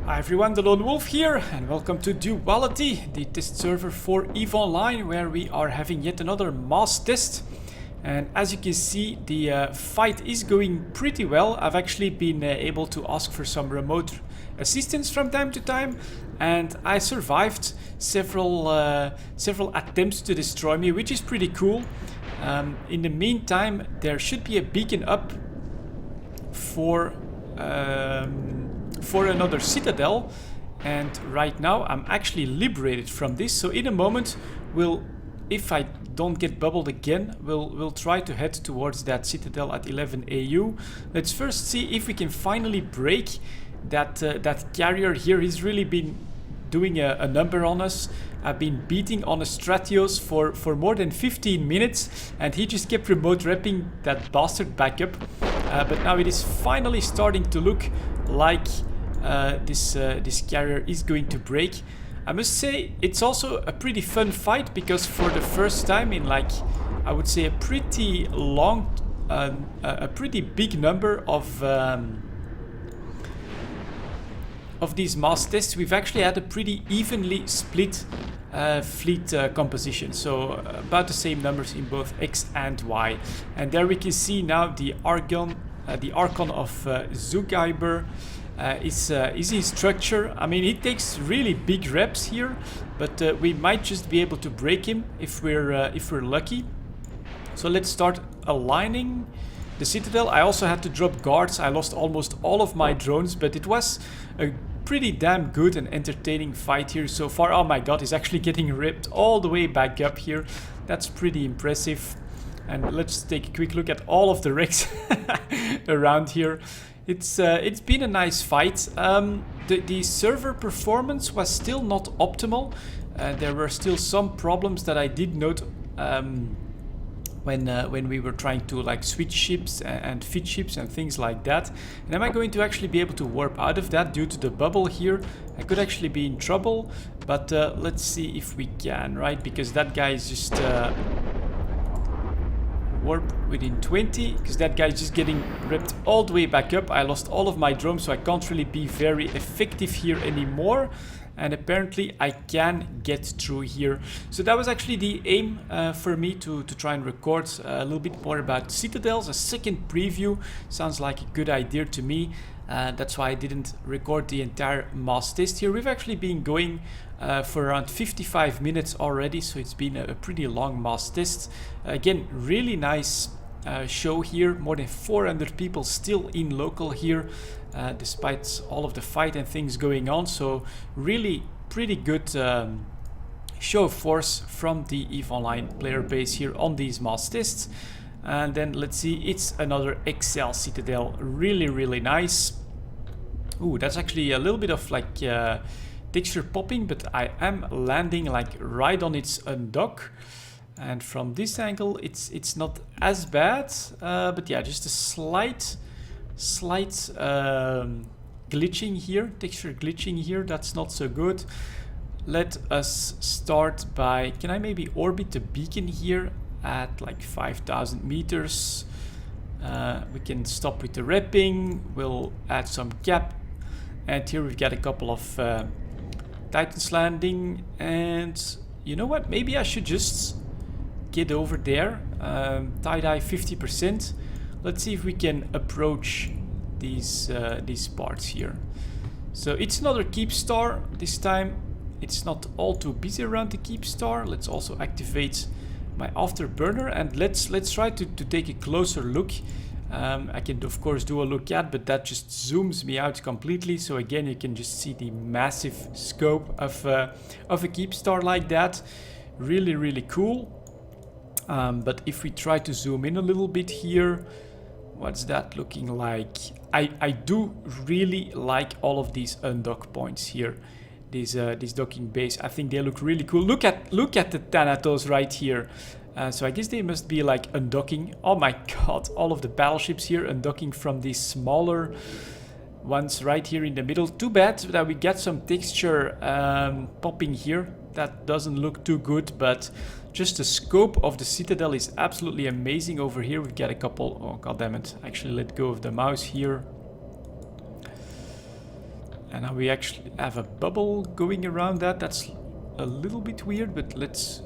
Hi everyone, delonewolf here, and welcome to Duality, the test server for EVE Online, where we are having yet another mass test. And as you can see, the fight is going pretty well. I've actually been able to ask for some remote assistance from time to time, and I survived several attempts to destroy me, which is pretty cool. In the meantime, there should be a beacon up for another Citadel, and right now I'm actually liberated from this. So in a moment, if I don't get bubbled again, we'll try to head towards that Citadel at 11 AU. Let's first see if we can finally break that carrier here. He's really been doing a number on us. I've been beating on a Stratios for more than 15 minutes, and he just kept remote repping that bastard back up. But now it is finally starting to look like this carrier is going to break. I must say it's also a pretty fun fight, because for the first time in, like, I would say a pretty long, a pretty big number of these mass tests, we've actually had a pretty evenly split fleet composition, so about the same numbers in both X and Y. And there we can see now the Archon of Zugaiber is in structure. I mean, he takes really big reps here, but we might just be able to break him if we're lucky. So let's start aligning the Citadel. I also had to drop guards. I lost almost all of my drones, but it was a pretty damn good and entertaining fight here so far. Oh my god, he's actually getting ripped all the way back up here. That's pretty impressive. And let's take a quick look at all of the wrecks around here. It's been a nice fight. The server performance was still not optimal. There were still some problems that I did note when we were trying to, like, switch ships and fit ships and things like that. And am I going to actually be able to warp out of that due to the bubble here? I could actually be in trouble, but let's see if we can, right? Because that guy is just warp within 20, because that guy is just getting ripped all the way back up. I lost all of my drones, so I can't really be very effective here anymore. And apparently I can get through here. So that was actually the aim for me, to try and record a little bit more about Citadels. A second preview sounds like a good idea to me. That's why I didn't record the entire mass test here. We've actually been going for around 55 minutes already, so it's been a pretty long mass test. Again, really nice show here. More than 400 people still in local here, despite all of the fight and things going on. So really pretty good show of force from the EVE Online player base here on these mass tests. And then let's see, it's another XL Citadel. Really nice. Ooh, that's actually a little bit of, like, texture popping, but I am landing, like, right on its undock. And from this angle, it's not as bad, but yeah, just a slight glitching here, texture glitching here. That's not so good. Let us start by, can I maybe orbit the beacon here at like 5,000 meters? We can stop with the repping. We'll add some cap, and here we've got a couple of Titans landing. And you know what? Maybe I should just get over there. Tie-dye 50%. Let's see if we can approach these parts here. So it's another keep star. This time it's not all too busy around the keep star. Let's also activate my afterburner, and let's try to take a closer look. I can of course do a look at, but that just zooms me out completely. So again, you can just see the massive scope of a keep star like that. Really cool. But if we try to zoom in a little bit here, what's that looking like? I do really like all of these undock points here. This docking base, I think they look really cool. Look at the Thanatos right here. So I guess they must be, like, undocking. Oh my god, all of the battleships here undocking from these smaller ones right here in the middle. Too bad that we get some texture popping here. That doesn't look too good, but just the scope of the Citadel is absolutely amazing. Over here we've got a couple, oh god damn it, actually let go of the mouse here. And now we actually have a bubble going around that. That's a little bit weird, but let's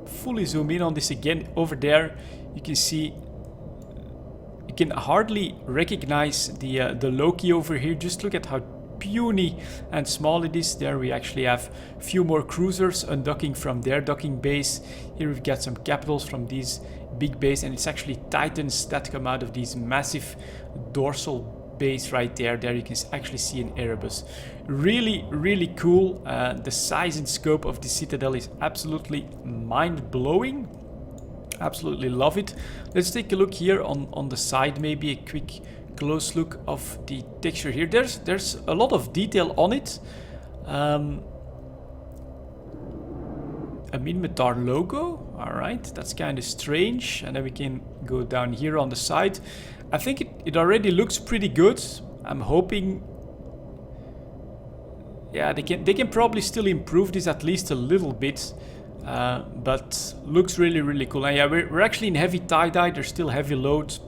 fully zoom in on this again. Over there, you can see, you can hardly recognize the Loki over here. Just look at how puny and small it is. There we actually have a few more cruisers undocking from their docking base. Here we've got some capitals from these big base, and it's actually Titans that come out of these massive dorsal base right there. There you can actually see an Erebus. Really, really cool. The size and scope of the Citadel is absolutely mind-blowing. Absolutely love it. Let's take a look here on the side, maybe a quick close look of the texture here. There's a lot of detail on it. A Minmatar logo. Alright, that's kind of strange. And then we can go down here on the side. I think it already looks pretty good. I'm hoping... yeah, they can probably still improve this at least a little bit. But looks really, really cool. And yeah, we're actually in heavy tie-dye. There's still heavy load.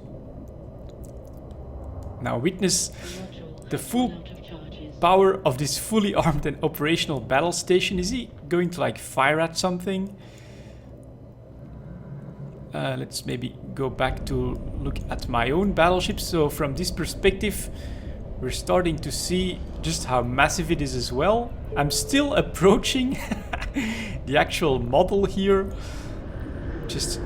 Now witness the full power of this fully armed and operational battle station. Is he going to like fire at something? Let's maybe go back to look at my own battleship. So from this perspective, we're starting to see just how massive it is as well. I'm still approaching the actual model here. Just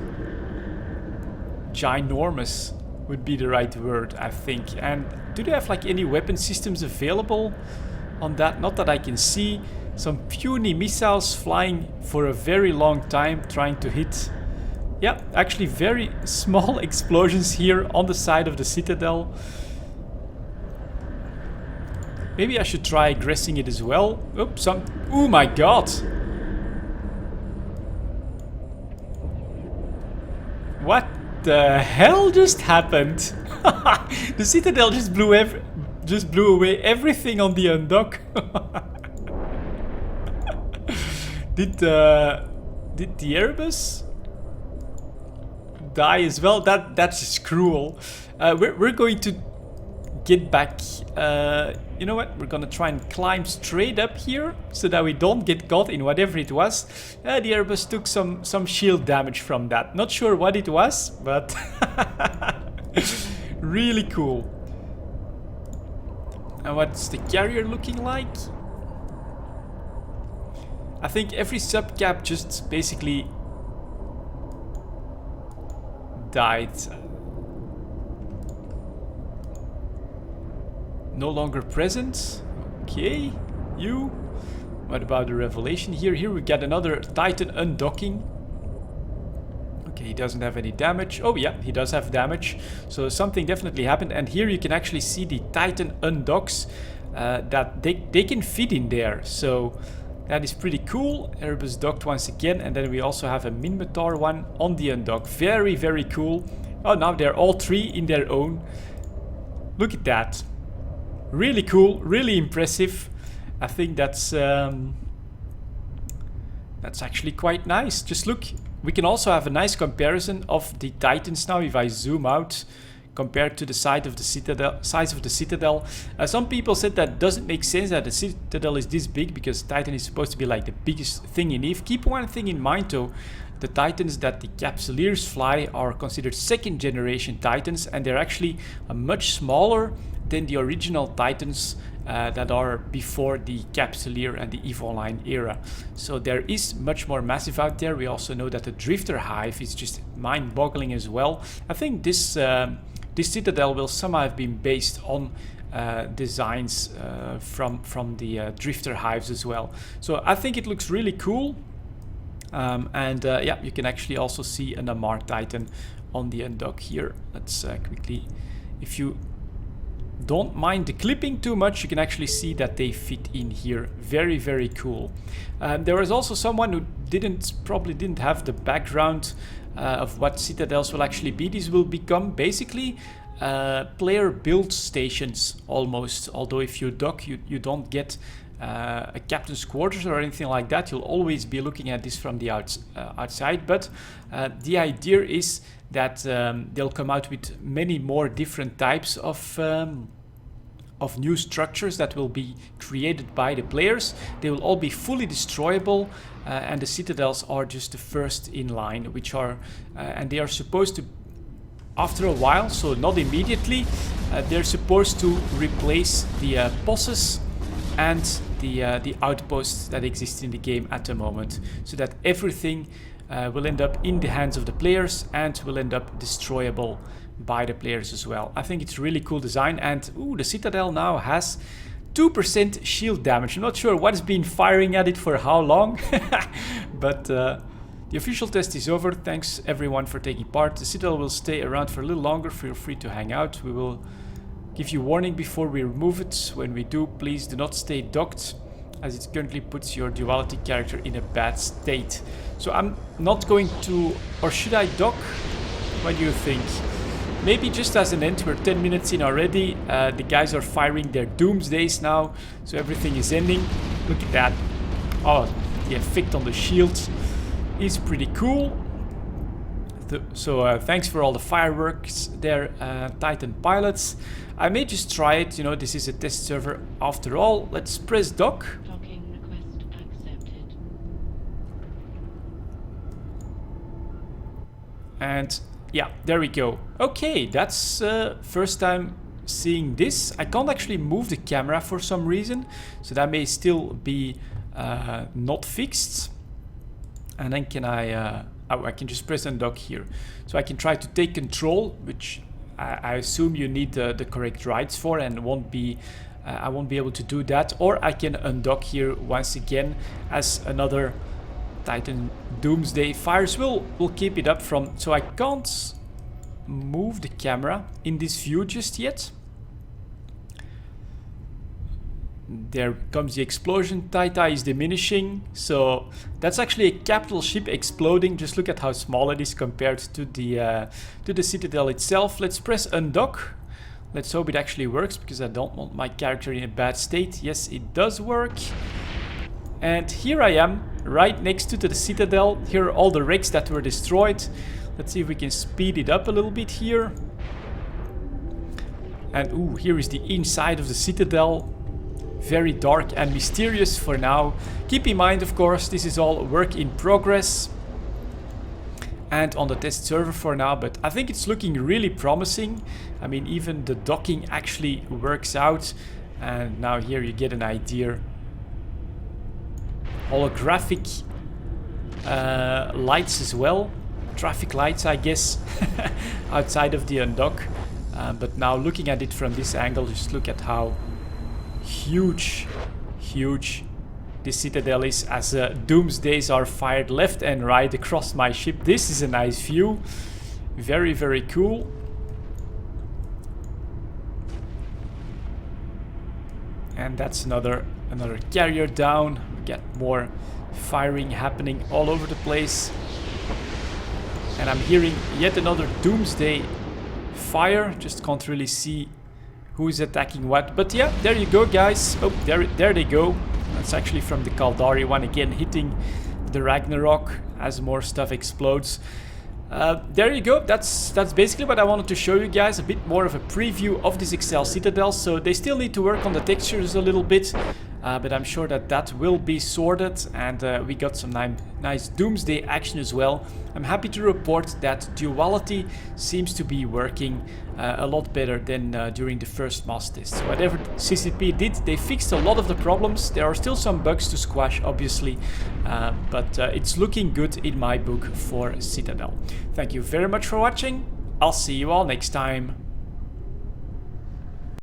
ginormous would be the right word, I think. And do they have like any weapon systems available on that? Not that I can see. Some puny missiles flying for a very long time, trying to hit. Yeah, actually very small explosions here on the side of the Citadel. Maybe I should try aggressing it as well. Oops, oh my god! What the hell just happened? The Citadel just blew away everything on the undock. Did the Erebus die as well? That's just cruel. We're going to get back. You know what? We're gonna try and climb straight up here so that we don't get caught in whatever it was. The Erebus took some shield damage from that. Not sure what it was, but really cool. And what's the carrier looking like? I think every subcap just basically died. No longer present. Okay, you. What about the revelation here? Here we get another Titan undocking. Okay, he doesn't have any damage. Oh yeah, he does have damage. So something definitely happened. And here you can actually see the Titan undocks that they can fit in there. So that is pretty cool. Erebus docked once again. And then we also have a Minmatar one on the undock. Very, very cool. Oh, now they're all three in their own. Look at that. Really cool, really impressive. I think that's actually quite nice. Just look, we can also have a nice comparison of the Titans now if I zoom out compared to the size of the Citadel. Some people said that doesn't make sense that the Citadel is this big because Titan is supposed to be like the biggest thing in Eve. Keep one thing in mind though. The Titans that the Capsuleers fly are considered second generation Titans, and they're actually much smaller than the original Titans that are before the Capsuleer and the Eve Online era. So there is much more massive out there. We also know that the Drifter Hive is just mind-boggling as well. I think this Citadel will somehow have been based on designs from the Drifter Hives as well. So I think it looks really cool. Yeah, you can actually also see an Amar Titan on the undock here. Let's quickly, if you don't mind the clipping too much, you can actually see that they fit in here. Very, very cool. There was also someone who probably didn't have the background of what Citadels will actually be. These will become basically player build stations almost. Although if you dock, you don't get a captain's quarters or anything like that. You'll always be looking at this from the outside. But the idea is that they'll come out with many more different types of of new structures that will be created by the players. They will all be fully destroyable, and the citadels are just the first in line, which are and they are supposed to, after a while, so not immediately, they're supposed to replace the bosses and the outposts that exist in the game at the moment, so that everything will end up in the hands of the players and will end up destroyable by the players as well. I think it's a really cool design, and ooh, the Citadel now has 2% shield damage. I'm not sure what's been firing at it for how long, but the official test is over. Thanks everyone for taking part. The Citadel will stay around for a little longer. Feel free to hang out. We will give you warning before we remove it. When we do, please do not stay docked, as it currently puts your duality character in a bad state. So I'm not going to, or should I dock? What do you think? Maybe just as an end, we're 10 minutes in already. The guys are firing their doomsdays now, so everything is ending. Look at that. Oh, the effect on the shields is pretty cool. So thanks for all the fireworks there, Titan pilots. I may just try it, you know, this is a test server after all. Let's press dock. Docking request accepted. And yeah, there we go. Okay, that's first time seeing this. I can't actually move the camera for some reason, so that may still be not fixed. And then can I can just press undock here. So I can try to take control, which I assume you need the correct rights for, and won't be I won't be able to do that. Or I can undock here once again as another Titan Doomsday fires. We'll keep it up from, so I can't move the camera in this view just yet. There comes the explosion. Taita is diminishing, so that's actually a capital ship exploding. Just look at how small it is compared to the Citadel itself. Let's press undock. Let's hope it actually works, because I don't want my character in a bad state. Yes, it does work. And here I am, right next to the Citadel. Here are all the wrecks that were destroyed. Let's see if we can speed it up a little bit here. And ooh, here is the inside of the Citadel. Very dark and mysterious for now. Keep in mind, of course, this is all work in progress and on the test server for now, but I think it's looking really promising. I mean, even the docking actually works out, and now here you get an idea. Holographic lights as well, traffic lights, I guess, outside of the undock. But now looking at it from this angle, just look at how huge this Citadel is, as doomsdays are fired left and right across my ship. This is a nice view. Very, very cool. And that's another carrier down. We get more firing happening all over the place. And I'm hearing yet another doomsday fire. Just can't really see who's attacking what. But yeah, there you go, guys. Oh, there they go. That's actually from the Kaldari one, again hitting the Ragnarok as more stuff explodes. There you go. That's basically what I wanted to show you guys. A bit more of a preview of this Excel Citadel. So they still need to work on the textures a little bit, but I'm sure that will be sorted, and we got some nice doomsday action as well. I'm happy to report that duality seems to be working a lot better than during the first mass test. Whatever CCP did, they fixed a lot of the problems. There are still some bugs to squash, obviously, but it's looking good in my book for Citadel. Thank you very much for watching. I'll see you all next time.